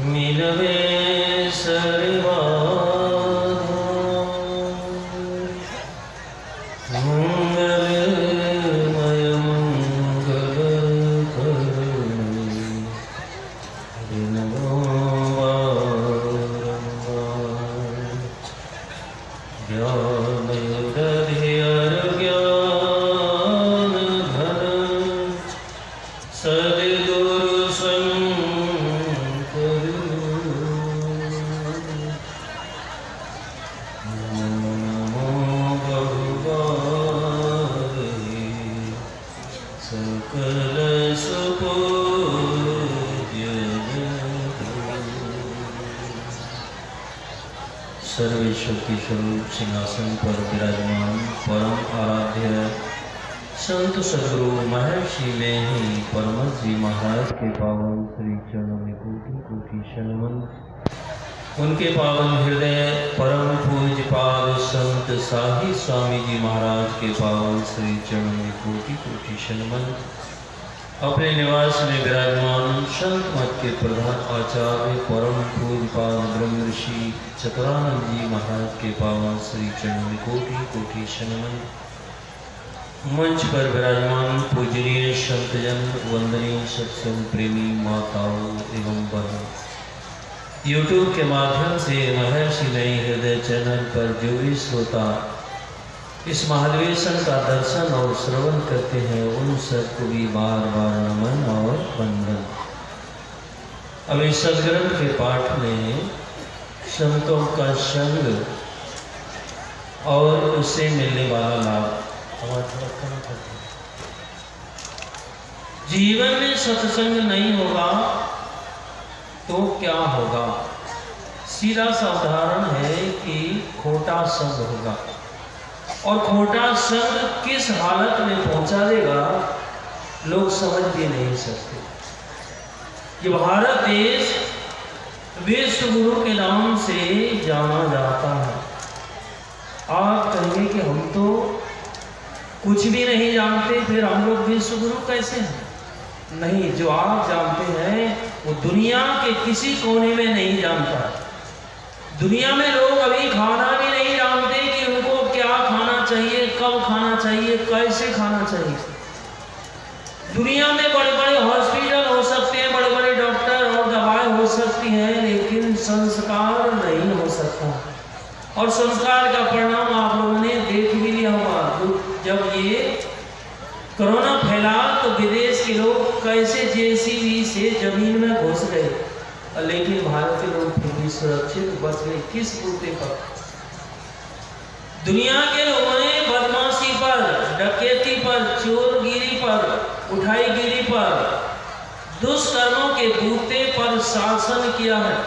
मिलवे सर्वाधा मंगलमय मंगल करो नमो ज्ञान हृदय ज्ञान धन सद्गुरु शंकर नमो भगवान सकल सुपूज्य सर्वशक्ति स्वरूप सिंहासन पर विराजमान परम आराध्य संत सदगुरु महर्षि में ही परमहंस जी महाराज के पावन श्री चरणों में कोटि कोटि शनमन। उनके पावन हृदय परम पूज्य पाद संत साही स्वामी जी महाराज के पावन श्री चरणों में कोटि कोटि शनमन। अपने निवास में विराजमान संत मत के प्रधान आचार्य परम पूज्य पाद ब्रह्म ऋषि चतुरानंद जी महाराज के पावन श्री चरणों में कोटि कोटि शनमन। मंच पर विराजमान पूजनीय संतजन, वंदनीय सत्संग प्रेमी माताओं एवं बहनों, यूट्यूब के माध्यम से महर्षि नई हृदय चैनल पर जो भी श्रोता इस महाधिवेशन का दर्शन और श्रवण करते हैं उन सबको भी बार बार नमन और वंदन। अब इस सदग्रंथ के पाठ में संतों का संग और उससे मिलने वाला लाभ। जीवन में सत्संग नहीं होगा तो क्या होगा? सीधा सा उदाहरण है कि खोटा संग होगा, और खोटा संग किस हालत में पहुंचा देगा लोग समझ भी नहीं सकते। ये भारत देश विश्व गुरु के नाम से जाना जाता है। आप कहेंगे कि हम तो कुछ भी नहीं जानते, फिर हम लोग विश्व गुरु कैसे हैं? नहीं, जो आप जानते हैं वो दुनिया के किसी कोने में नहीं जानता। दुनिया में लोग अभी खाना भी नहीं जानते कि उनको क्या खाना चाहिए, कब खाना चाहिए, कैसे खाना चाहिए। दुनिया में बड़े बड़े हॉस्पिटल हो सकते हैं, बड़े बड़े डॉक्टर और दवाएं हो सकती हैं, लेकिन संस्कार नहीं हो सकता। और संस्कार का परिणाम आप लोगों ने देख भी लिया होगा। जब ये कोरोना फैला तो विदेश के लोग कैसे जेसीबी से जमीन में घुस गए, लेकिन भारत के लोग फिर भी सुरक्षित बच गए। किस बूते पर? दुनिया के लोगों ने बदमाशी पर, डकैती पर, चोरगिरी पर, उठाईगिरी पर, दुष्कर्मों के बूते पर शासन किया है।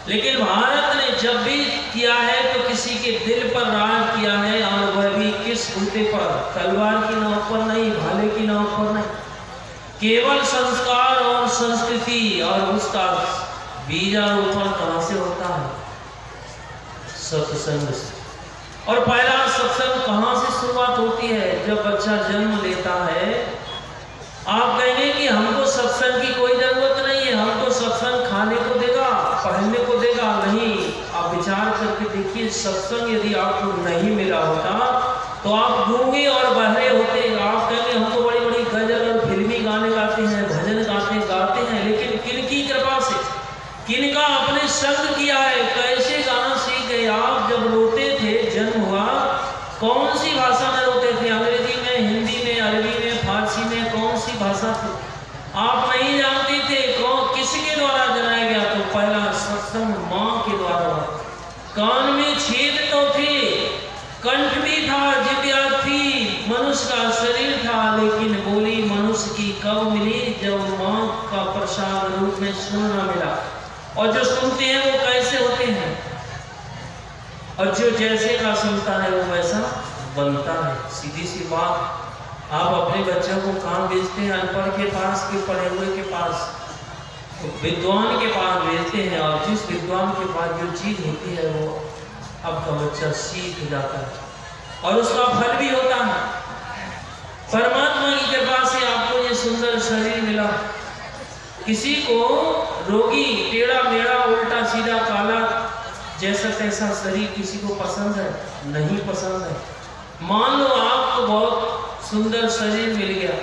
लेकिन भारत ने जब भी किया है तो किसी के दिल पर राज किया है, और वह भी किस बूते पर? तलवार की नाव पर नहीं, भाले की नाव पर नहीं, केवल संस्कार और संस्कृति और उसका बीजारोपण कहां से होता है? सत्संग से। और पहला सत्संग कहां से शुरुआत होती है? जब बच्चा जन्म लेता है। आप कहेंगे कि हमको सत्संग की कोई जरूरत नहीं है, हमको सत्संग खाने को देगा, पहनने को देगा। नहीं, आप विचार करके देखिए, सत्संग यदि आपको नहीं मिला होता तो आप गूंगे और बहरे होते। आप कहेंगे हम तो बड़ी बड़ी गजल और फिल्मी गाने गाते हैं, भजन गाते हैं, लेकिन किनकी कृपा से, किनका आपने संग किया है, कैसे गाना सीख गए? आप जब रोते थे, जन्म हुआ, कौन सी भाषा में रोते थे? अंग्रेजी में, हिंदी में, अरबी में, फारसी में, कौन सी भाषा थी? आप नहीं जानते थे। किसके द्वारा जनाया गया? तो पहला सत्संग मां के द्वारा। कान में छेद तो थे, कंठ भी था, जिब्या थी, मनुष्य का शरीर था, लेकिन बोली मनुष्य की कब मिली? जब मां का प्रसाद रूप में सुनना मिला। और जो सुनते हैं वो कैसे होते हैं? और जो जैसे का सुनता है वो वैसा बनता है। सीधी सी बात। आप अपने बच्चों को कहाँ भेजते हैं? अनपढ़ के पास कि पढ़े हुए के पास? तो विद्वान के पास भेजते हैं, और जिस विद्वान के पास जो चीज होती है वो आपका बच्चा सीख जाता है, और उसका फल भी होता है। परमात्मा की कृपा से आपको ये सुंदर शरीर मिला। किसी को रोगी टेढ़ा तैसा शरीर किसी को पसंद है? नहीं पसंद है। मान लो आपको बहुत सुंदर शरीर मिल गया,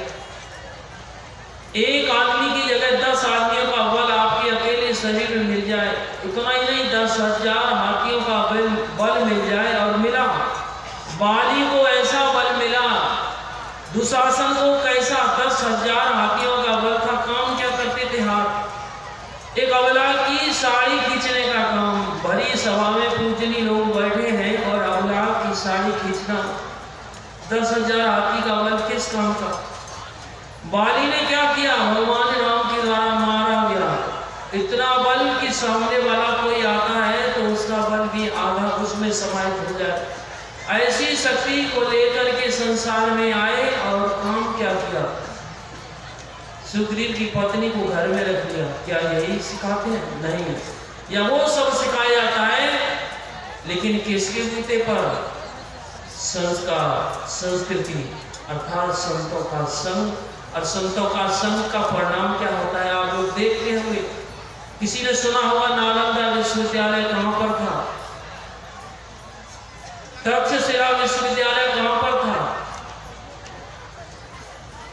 एक आदमी की जगह 10 आदमियों का बल आपके अकेले शरीर में मिल जाए, इतना ही नहीं 10,000 हाथियों का बल मिल जाए, और मिला बाली को ऐसा बल मिला, दुशासन को कैसा 10,000 हाथियों का बल था। काम क्या करते थे? हाथ। एक अबला की साड़ी खींचने का काम, भरी सभा में पूजनी लोग बैठे हैं और अबला की साड़ी खींचना, 10,000 हाथी का बल किस काम का? बाली ने क्या किया? भगवान राम के द्वारा मारा गया। इतना बल कि सामने वाला कोई आता है तो उसका बल भी आधा उसमें समाहित हो जाए। ऐसी शक्ति को लेकर के संसार में आए और काम क्या किया? सुग्रीव की पत्नी को घर में रख लिया। क्या यही सिखाते हैं? नहीं, या वो सब सिखाया जाता है, लेकिन किसके बूते पर? संस्कार, संस्कृति, अर्थात संतों का संग। और संतों का संग का परिणाम क्या होता है आप लोग देखते होंगे। किसी ने सुना होगा नालंदा विश्वविद्यालय कहां पर था? तक्षशिला विश्वविद्यालय कहां पर था?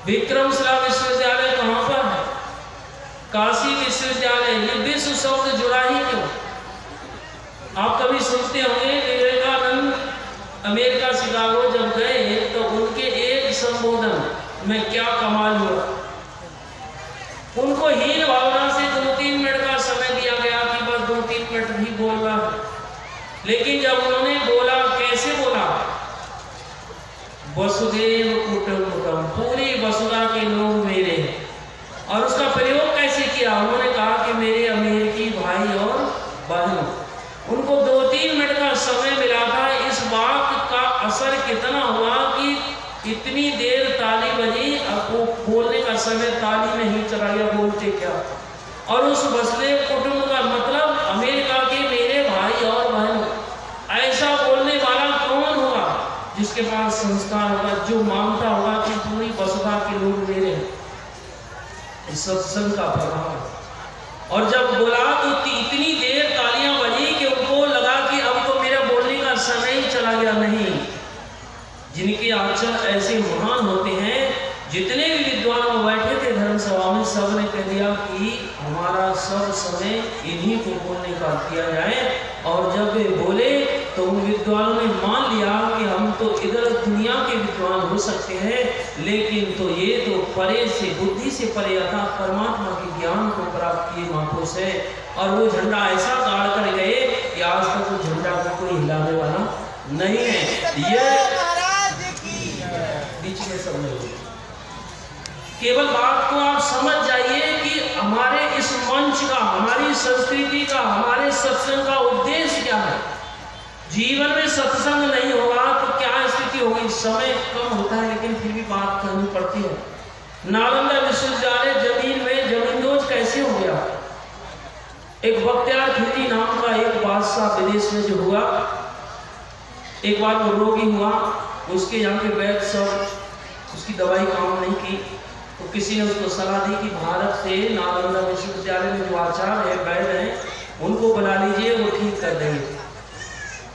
विक्रमशिला विश्वविद्यालय कहां पर है? काशी विश्वविद्यालय। ये विश्व शब्द जुड़ा ही क्यों? आप कभी सुनते होंगे विवेकानंद अमेरिका शिकागो जब गए तो उनके एक संबोधन में क्या कमाल हुआ। उनको हीन भावना से 2-3 मिनट का समय दिया गया कि बस 2-3 मिनट ही बोलना, लेकिन जब उन्होंने बोला, कैसे बोला? वसुदेव कुटुंबकम, पूरी वसुधा के लोग मेरे हैं। और उसका प्रयोग कैसे किया? उन्होंने कहा कि मेरे अमेरिकी भाई और बहन। उनको 2-3 मिनट का समय मिला था। इस बात का असर कितना हुआ कि इतनी देर ताली बजी, अब वो बोलने का समय ताली में ही चला गया, बोलते क्या। और उस वसुदेव कुटुंब का मतलब अमेरिका के मेरे भाई और बहन। ऐसा बोलने वाला कौन होगा? जिसके पास संस्कार होगा, जो मानता होगा कि पूरी वसुधा के लोग मेरे हैं। सत्संग का प्रभाव है। और जब बोला तो इतनी देर तालियां बजी कि उनको लगा कि अब तो मेरा बोलने का समय ही चला गया। नहीं, जिनके आचरण ऐसे महान होते हैं, जितने भी विद्वान बैठे थे धर्मसभा में, सब ने कह दिया कि हमारा सब समय इन्हीं को बोलने का किया जाए। और जब वे बोले तो उन विद्वानों ने मान लिया कि हम तो इधर दुनिया के विद्वान हो सकते हैं, लेकिन तो ये तो परे से, बुद्धि से परे अर्थात परमात्मा के ज्ञान को प्राप्त किए महापुरुष है। और वो झंडा ऐसा गाड़ कर गए कि आज तक वो झंडा को कोई हिलाने वाला नहीं है। ये केवल बात को आप समझ जाइए कि हमारे इस मंच का, हमारी संस्कृति का, हमारे सत्संग का उद्देश्य क्या है। जीवन में सत्संग नहीं होगा तो क्या स्थिति होगी? समय कम होता है लेकिन फिर भी बात करनी पड़ती है। नालंदा विश्वविद्यालय जमीन में जमींदोज कैसे हो गया? एक बख्तियार खिलजी नाम का एक बादशाह विदेश में जो हुआ, एक बार वो रोगी हुआ, उसके यहाँ के वैद्य सब उसकी दवाई काम नहीं की, तो किसी ने उसको सलाह दी कि भारत से नालंदा विश्वविद्यालय में जो आचार्य है, वैद्य हैं, उनको बुला लीजिए, वो ठीक कर देंगे।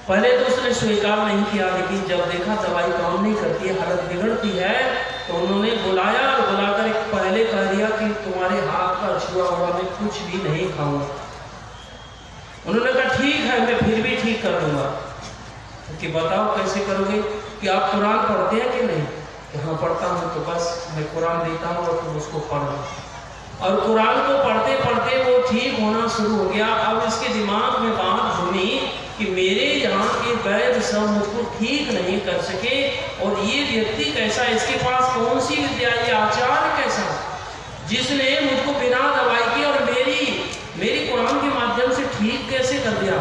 पहले तो उसने स्वीकार नहीं किया, लेकिन जब देखा दवाई काम नहीं करती है, हालत बिगड़ती है, तो उन्होंने बुलाया और बुलाकर एक पहले कह दिया कि तुम्हारे हाथ का छुआ हुआ मैं कुछ भी नहीं खाऊंगा। उन्होंने कहा ठीक है, मैं फिर भी ठीक कर दूंगा। कि बताओ कैसे करोगे? कि आप कुरान पढ़ते हैं कि नहीं? कि हाँ पढ़ता हूँ, तो बस मैं कुरान देता हूँ और तुम उसको पढ़ो। और कुरान को पढ़ते पढ़ते वो ठीक होना शुरू हो गया। अब इसके दिमाग में बात घूमी कि मेरे यहाँ के वैद्य सब मुझको ठीक नहीं कर सके, और ये व्यक्ति कैसा, इसके पास कौन सी विद्या, ये आचार्य कैसा जिसने मुझको बिना दवाई के और मेरी कुरान के माध्यम से ठीक कैसे कर दिया।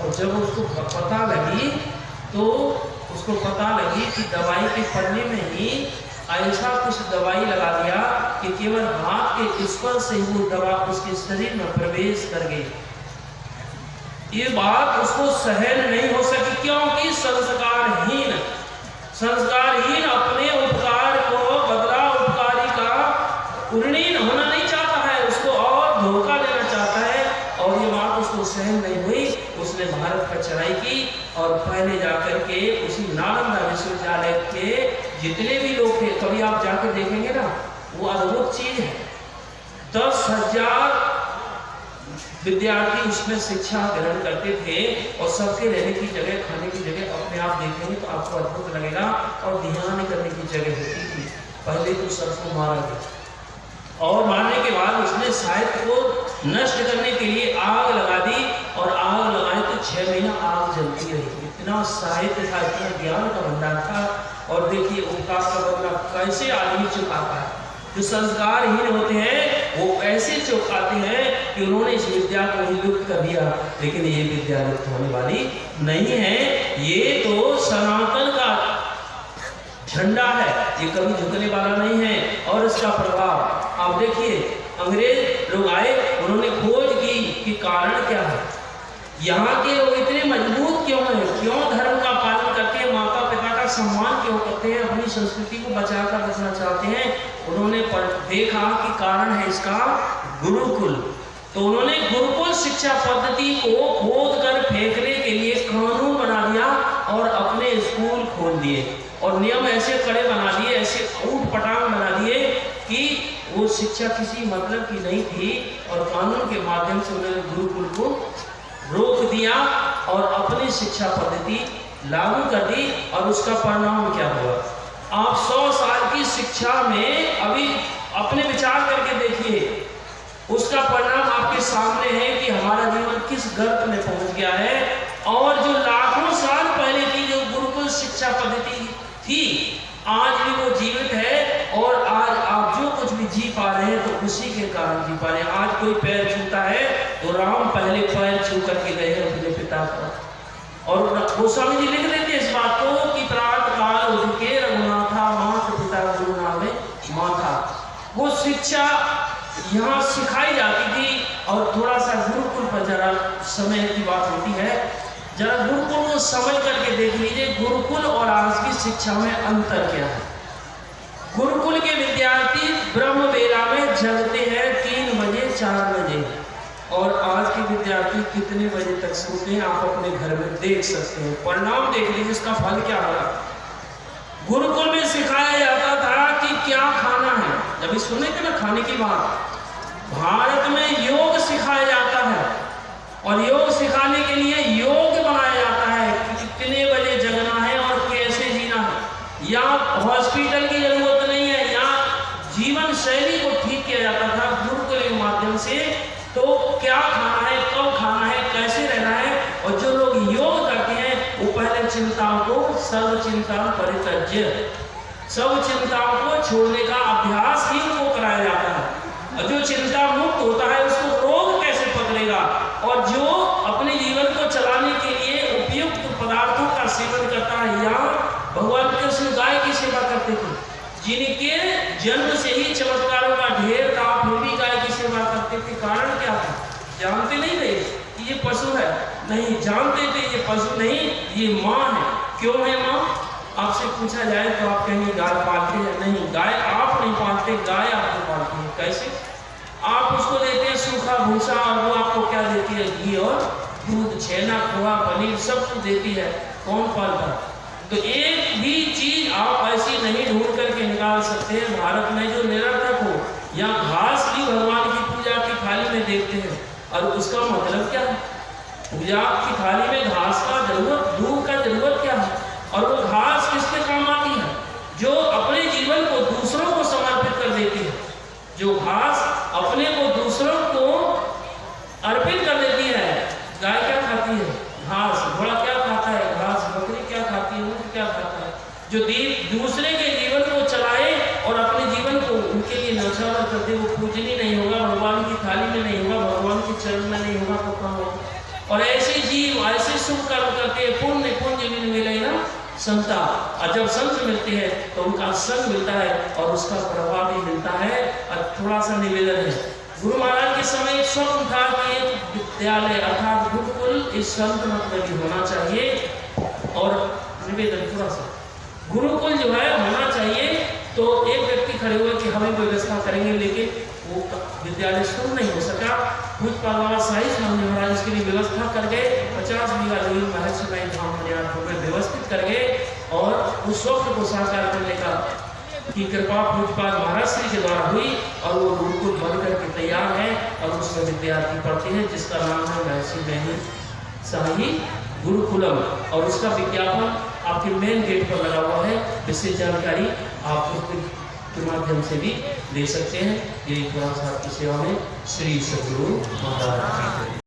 और जब उसको पता लगी तो उसको पता लगी कि दवाई के पढ़ने में ही ऐसा कुछ दवाई लगा दिया कि केवल हाथ के स्पर्श से ही वो दवा उसके शरीर में प्रवेश कर गई। ये बात उसको सहन नहीं हो सकी, क्योंकि संस्कारहीन अपने उपकार को बदला उपकारी का उन्नीन होना नहीं चाहता है, उसको और धोखा देना चाहता है। और ये बात उसको सहन नहीं हुई, उसने उसने भारत पर चढ़ाई की और पहले जाकर के उसी नालंदा विश्वविद्यालय के जितने भी लोग थे, कभी आप जाकर देखेंगे ना, वो अद्भुत चीज है। 10,000 विद्यार्थी उसमें शिक्षा ग्रहण करते थे और सबके रहने की जगह, खाने की जगह अपने आप देखेंगे तो आपको अद्भुत लगेगा। और ध्यान करने की जगह होती थी। पहले तो सबको मारा गया और मारने के बाद उसने साहित्य को नष्ट करने के लिए आग लगा दी और आग लगाए तो 6 महीना आग जलती रही। इतना साहित्य था, इतना ज्ञान का भंडार था। और देखिए ओंकार का बदला कैसे आदमी चुकाता है। जो संस्कारहीन होते हैं वो ऐसे चौंकाते हैं कि उन्होंने इस विद्या को ही लुप्त कर दिया, लेकिन ये विद्या लुप्त होने वाली नहीं है। ये तो सनातन का झंडा है, ये कभी झुकने वाला नहीं है। और इसका प्रभाव आप देखिए, अंग्रेज लोग आए, उन्होंने खोज की कि कारण क्या है, यहाँ के लोग इतने मजबूत क्यों हैं, क्यों धर्म का पालन करते हैं, माता पिता का सम्मान क्यों करते हैं, अपनी संस्कृति को बचाकर रखना चाहते हैं। उन्होंने देखा कि कारण है इसका गुरुकुल। तो उन्होंने गुरुकुल शिक्षा पद्धति को खोद कर फेंकने के लिए कानून बना दिया और अपने स्कूल खोल दिए और नियम ऐसे कड़े बना दिए, ऐसे ऊट पटांग बना दिए कि वो शिक्षा किसी मतलब की नहीं थी। और कानून के माध्यम से उन्होंने गुरुकुल को रोक दिया और अपनी शिक्षा पद्धति लागू कर दी। और उसका परिणाम क्या हुआ, आप 100 साल की शिक्षा में अभी अपने विचार करके देखिए, उसका परिणाम आपके सामने है कि हमारा जीवन किस गर्त में पहुंच गया है। और जो लाखों साल पहले की जो गुरुकुल शिक्षा पद्धति थी, आज भी वो जीवित है। और आज आप जो कुछ भी जी पा रहे हैं तो उसी के कारण जी पा रहे हैं। आज कोई पैर छूता है तो राम पहले पैर छू करके गए हैं अपने पिता का। और गोस्वामी जी लिख देते हैं इस बात को कि प्रात काल उठके रघुनाथा मात पिता गुरु नामे माथा। वो शिक्षा यहाँ सिखाई जाती थी। और थोड़ा सा गुरुकुल पर जरा समय की बात होती है, जरा गुरुकुल को समझ करके देख लीजिए, गुरुकुल और आज की शिक्षा में अंतर क्या है। गुरुकुल के विद्यार्थी ब्रह्म बेला में जगते हैं 3 बजे 4 बजे, और आज के विद्यार्थी कितने बजे तक सोते हैं आप अपने घर में देख सकते हैं। परिणाम देख लीजिए, इसका फल क्या होगा। गुरुकुल में सिखाया जाता था कि क्या खाना है। जब सुने थे ना खाने की बात, भारत में योग सिखाया जाता है और योग सिखाने के लिए योग बनाया जाता है कि कितने बजे जगना है और कैसे जीना है। यहाँ हॉस्पिटल की जरूरत नहीं है, यहाँ जीवन शैली को ठीक किया जाता था गुरुकुल के माध्यम से। तो क्या खाना है, कब खाना है, कैसे रहना है। और जो लोग योग करते हैं वो पहले चिंताओं को सर्व चिंता परित्यज्य, सब चिंताओं को छोड़ने का अभ्यास ही उनको कराया जाता है। और जो चिंता मुक्त होता है उसको रोग कैसे पकड़ेगा। और जो अपने जीवन को चलाने के लिए उपयुक्त पदार्थों का सेवन करता है, यहाँ भगवान कृष्ण गाय की सेवा करते थे, जिनके जन्म से ही चमत्कारों का ढेर था, फिर भी गाय की सेवा करते थे। कारण क्या था, जानते नहीं थे कि ये पशु है, नहीं जानते थे ये पशु नहीं, ये माँ है। क्यों है माँ, आपसे पूछा जाए तो आप कहेंगे गाय पालते हैं, नहीं, गाय आप नहीं पालते, गाय आपको पालती है। कैसे, आप उसको देते हैं सूखा भूसा और वो आपको क्या देती है, घी और दूध, छेना, खोआ, पनीर सब कुछ देती है। कौन पालता है। तो एक भी चीज आप ऐसी नहीं ढूंढ करके निकाल सकते हैं भारत में जो निरर्थक हो। या घास भी भगवान की पूजा की थाली में देखते हैं, और उसका मतलब क्या है, पूजा की थाली में घास का जरूरत, दूध का जरूरत क्या है। और वो घास किसके काम आती है, जो अपने जीवन को दूसरों को समर्पित कर देती है। जो घास अपने को दूसरों को अर्पित कर देती है। गाय क्या खाती है, घास। घोड़ा क्या खाता है, घास। बकरी क्या खाती है, ऊँट क्या खाता है। जो दूसरे के जीवन को चलाए और अपने जीवन को उनके लिए न्यौछावर कर दे, वो पूजनीय नहीं होगा, भगवान की थाली में नहीं होगा, भगवान के चरण में नहीं होगा, तो कहाँ होगा। और ऐसे जीव ऐसे शुभ कर्म करते हैं, पुण्य पुण्य मिले ना संता। और जब संत मिलते हैं तो उनका संग मिलता है और उसका प्रभाव भी मिलता है। और थोड़ा सा निवेदन है, गुरु महाराज के समय एक स्वप्न था कि एक विद्यालय अर्थात गुरुकुल इस संत मतलब होना चाहिए। और निवेदन थोड़ा सा, गुरुकुल जो है होना चाहिए। तो एक व्यक्ति खड़े हुए कि हमें व्यवस्था करेंगे, लेकिन वो विद्यालय शुरू नहीं हो सका। पूज्यपाद बाबा शाही स्वामी महाराज इसके लिए व्यवस्था कर गए। 50 बीघा जमीन महर्षि भाई धाम मनियारपुर में व्यवस्थित कर गए और उस स्वप्न को साकार करने का की कृपा पूज्यपाद महाराज श्री के द्वारा हुई और वो गुरुकुल बनकर के तैयार है और उसमें विद्यार्थी पढ़ते हैं जिसका नाम है महर्षि बहनी शाही गुरुकुलम। और उसका विज्ञापन आपके मेन गेट पर लगा हुआ है। विशेष जानकारी आप के माध्यम से भी ले सकते हैं। यही थोड़ा सा आपकी सेवा में श्री सद्गुरु महाराज।